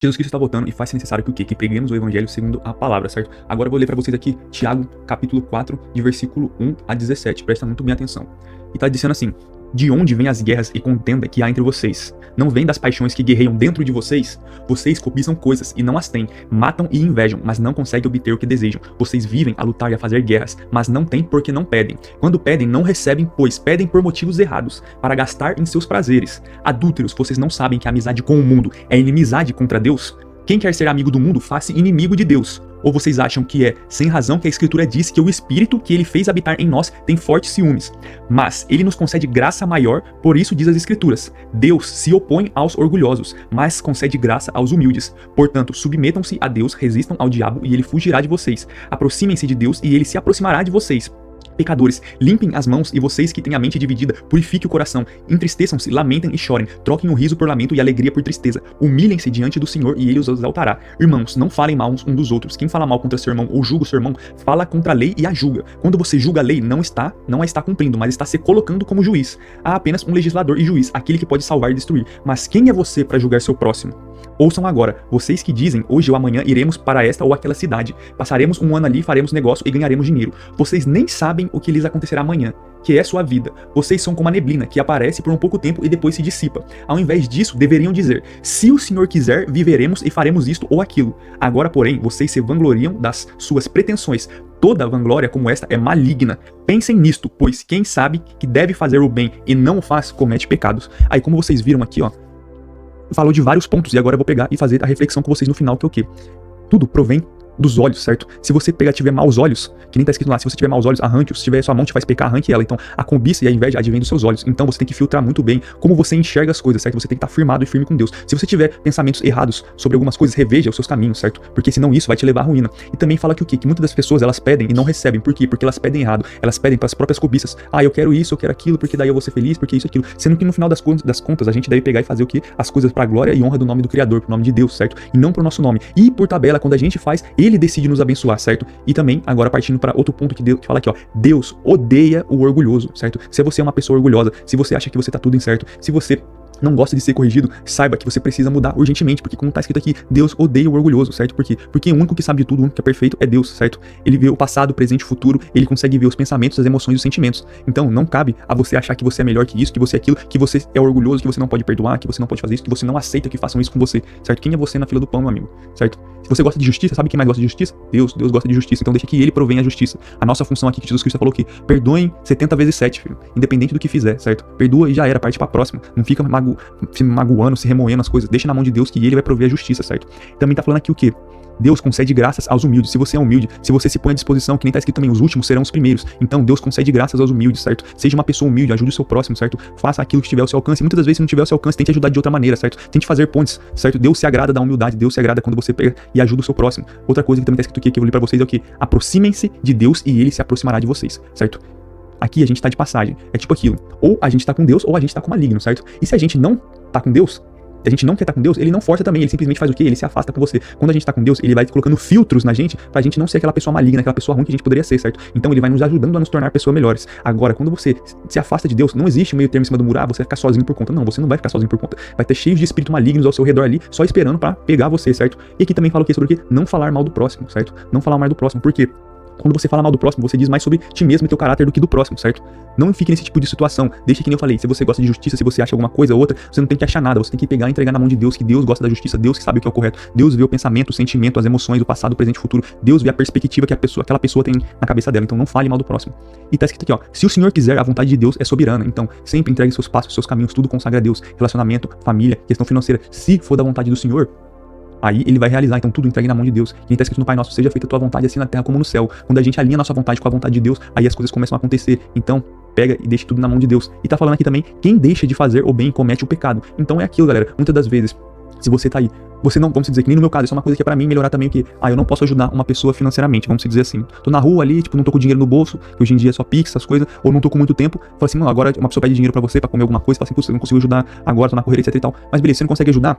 Jesus Cristo está voltando e faz-se necessário que o quê? Que preguemos o evangelho segundo a palavra, certo? Agora eu vou ler para vocês aqui Tiago, capítulo 4, de versículo 1 a 17. Presta muito bem atenção. E está dizendo assim: de onde vêm as guerras e contenda que há entre vocês? Não vem das paixões que guerreiam dentro de vocês? Vocês cobiçam coisas e não as têm, matam e invejam, mas não conseguem obter o que desejam. Vocês vivem a lutar e a fazer guerras, mas não têm porque não pedem. Quando pedem, não recebem, pois pedem por motivos errados, para gastar em seus prazeres. Adúlteros, vocês não sabem que a amizade com o mundo é inimizade contra Deus? Quem quer ser amigo do mundo, faz-se inimigo de Deus. Ou vocês acham que é sem razão que a Escritura diz que o Espírito que ele fez habitar em nós tem fortes ciúmes? Mas ele nos concede graça maior, por isso diz as Escrituras: Deus se opõe aos orgulhosos, mas concede graça aos humildes. Portanto, submetam-se a Deus, resistam ao diabo e ele fugirá de vocês. Aproximem-se de Deus e ele se aproximará de vocês. Pecadores, limpem as mãos, e vocês que têm a mente dividida, purifiquem o coração. Entristeçam-se, lamentem e chorem. Troquem o riso por lamento e a alegria por tristeza. Humilhem-se diante do Senhor e ele os exaltará. Irmãos, não falem mal uns dos outros. Quem fala mal contra seu irmão ou julga o seu irmão, fala contra a lei e a julga. Quando você julga a lei, não a está cumprindo, mas está se colocando como juiz. Há apenas um legislador e juiz, aquele que pode salvar e destruir. Mas quem é você para julgar seu próximo? Ouçam agora, vocês que dizem, hoje ou amanhã iremos para esta ou aquela cidade, passaremos um ano ali, faremos negócio e ganharemos dinheiro. Vocês nem sabem o que lhes acontecerá amanhã, que é sua vida. Vocês são como a neblina, que aparece por um pouco tempo e depois se dissipa. Ao invés disso, deveriam dizer: se o Senhor quiser, viveremos e faremos isto ou aquilo. Agora, porém, vocês se vangloriam das suas pretensões. Toda vanglória como esta é maligna. Pensem nisto, pois quem sabe que deve fazer o bem e não o faz, comete pecados. Aí, como vocês viram aqui, falou de vários pontos, e agora eu vou pegar e fazer a reflexão com vocês no final, que é o quê? Tudo provém dos olhos, certo? Se você tiver maus olhos, que nem tá escrito lá, se você tiver maus olhos, arranque-os. Se tiver sua mão te faz pecar, arranque ela. Então, a cobiça e a inveja advém dos seus olhos. Então, você tem que filtrar muito bem como você enxerga as coisas, certo? Você tem que estar firmado e firme com Deus. Se você tiver pensamentos errados sobre algumas coisas, reveja os seus caminhos, certo? Porque senão isso vai te levar à ruína. E também fala que o quê? Que muitas das pessoas, elas pedem e não recebem. Por quê? Porque elas pedem errado. Elas pedem para as próprias cobiças. Ah, eu quero isso, eu quero aquilo, porque daí eu vou ser feliz, porque isso, aquilo. Sendo que no final das contas, a gente deve pegar e fazer o quê? As coisas para a glória e honra do nome do Criador, pro nome de Deus, certo? E não pro nosso nome. E por tabela, quando a gente faz, ele decide nos abençoar, certo? E também, agora partindo para outro ponto que fala aqui, Deus odeia o orgulhoso, certo? Se você é uma pessoa orgulhosa, se você acha que você tá tudo incerto, se você não gosta de ser corrigido, saiba que você precisa mudar urgentemente, porque como tá escrito aqui, Deus odeia o orgulhoso, certo? Por quê? Porque o único que sabe de tudo, o único que é perfeito é Deus, certo? Ele vê o passado, o presente e o futuro, ele consegue ver os pensamentos, as emoções e os sentimentos. Então, não cabe a você achar que você é melhor que isso, que você é aquilo, que você é orgulhoso, que você não pode perdoar, que você não pode fazer isso, que você não aceita que façam isso com você, certo? Quem é você na fila do pão, meu amigo, certo? Se você gosta de justiça, sabe quem mais gosta de justiça? Deus gosta de justiça, então deixa que ele provenha a justiça. A nossa função aqui, que Jesus Cristo falou que perdoem 70 vezes 7, filho, independente do que fizer, certo? Perdoa e já era, parte pra próxima. Não fica se magoando, se remoendo as coisas, deixa na mão de Deus que ele vai prover a justiça, certo? Também tá falando aqui o quê? Deus concede graças aos humildes. Se você é humilde, se você se põe à disposição, que nem tá escrito também, os últimos serão os primeiros. Então Deus concede graças aos humildes, certo? Seja uma pessoa humilde, ajude o seu próximo, certo? Faça aquilo que estiver ao seu alcance. Muitas das vezes, se não tiver ao seu alcance, tente ajudar de outra maneira, certo? Tente fazer pontes, certo? Deus se agrada da humildade, Deus se agrada quando você pega e ajuda o seu próximo. Outra coisa que também tá escrito aqui, que eu vou ler pra vocês, é o quê? Aproximem-se de Deus e ele se aproximará de vocês, certo? Aqui a gente tá de passagem. É tipo aquilo. Ou a gente tá com Deus, ou a gente tá com o maligno, certo? E se a gente não tá com Deus, a gente não quer estar com Deus, ele não força também, ele simplesmente faz o quê? Ele se afasta com você. Quando a gente tá com Deus, ele vai colocando filtros na gente pra gente não ser aquela pessoa maligna, aquela pessoa ruim que a gente poderia ser, certo? Então ele vai nos ajudando a nos tornar pessoas melhores. Agora, quando você se afasta de Deus, não existe um meio termo em cima do muro, você vai ficar sozinho por conta. Não, você não vai ficar sozinho por conta. Vai ter cheios de espíritos malignos ao seu redor ali, só esperando pra pegar você, certo? E aqui também fala o quê? Sobre o quê? Não falar mal do próximo, certo? Não falar mal do próximo. Por quê? Quando você fala mal do próximo, você diz mais sobre ti mesmo e teu caráter do que do próximo, certo? Não fique nesse tipo de situação. Deixa que nem eu falei, se você gosta de justiça, se você acha alguma coisa ou outra, você não tem que achar nada, você tem que pegar e entregar na mão de Deus, que Deus gosta da justiça, Deus que sabe o que é o correto, Deus vê o pensamento, o sentimento, as emoções, o passado, o presente e o futuro, Deus vê a perspectiva que aquela pessoa tem na cabeça dela, então não fale mal do próximo. E tá escrito aqui, se o Senhor quiser, a vontade de Deus é soberana, então sempre entregue seus passos, seus caminhos, tudo consagra a Deus, relacionamento, família, questão financeira, se for da vontade do Senhor, aí ele vai realizar, então tudo entregue na mão de Deus. Quem está escrito no Pai Nosso, seja feita a tua vontade assim na terra como no céu. Quando a gente alinha a nossa vontade com a vontade de Deus, aí as coisas começam a acontecer. Então, pega e deixa tudo na mão de Deus. E tá falando aqui também, quem deixa de fazer o bem comete o pecado. Então é aquilo, galera, muitas das vezes, se você tá aí, você não, vamos dizer que nem no meu caso, isso é uma coisa que é pra mim melhorar também o que, eu não posso ajudar uma pessoa financeiramente, vamos dizer assim. Tô na rua ali, tipo, não tô com dinheiro no bolso, que hoje em dia é só Pix, essas coisas, ou não tô com muito tempo, fala assim, mano, agora uma pessoa pede dinheiro pra você pra comer alguma coisa, fala assim, putz, eu não consigo ajudar agora, tô na correria, etc e tal. Mas beleza, você não consegue ajudar?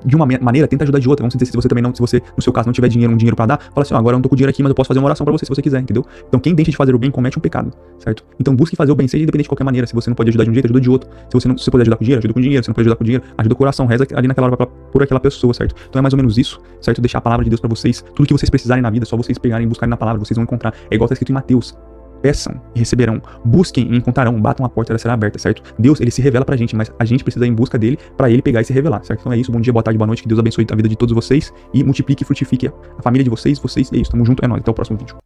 de uma maneira, tenta ajudar de outra. Vamos dizer, se você também não, se você, no seu caso, não tiver dinheiro pra dar, fala assim, ó, agora eu não tô com dinheiro aqui, mas eu posso fazer uma oração pra você, se você quiser, entendeu? Então quem deixa de fazer o bem comete um pecado, certo? Então busque fazer o bem, seja independente de qualquer maneira. Se você não pode ajudar de um jeito, ajuda de outro. Se você não, se você pode ajudar com dinheiro, ajuda com dinheiro. Se não pode ajudar com dinheiro, ajuda com coração, reza ali naquela hora por aquela pessoa, certo? Então é mais ou menos isso, certo? Deixar a palavra de Deus pra vocês. Tudo que vocês precisarem na vida, só vocês pegarem e buscarem na palavra, vocês vão encontrar. É igual tá escrito em Mateus. Peçam e receberão, busquem e encontrarão, batam a porta, ela será aberta, certo? Deus, ele se revela pra gente, mas a gente precisa ir em busca dele pra ele pegar e se revelar, certo? Então é isso, bom dia, boa tarde, boa noite, que Deus abençoe a vida de todos vocês e multiplique e frutifique a família de vocês, e é isso, tamo junto, é nóis, até o próximo vídeo.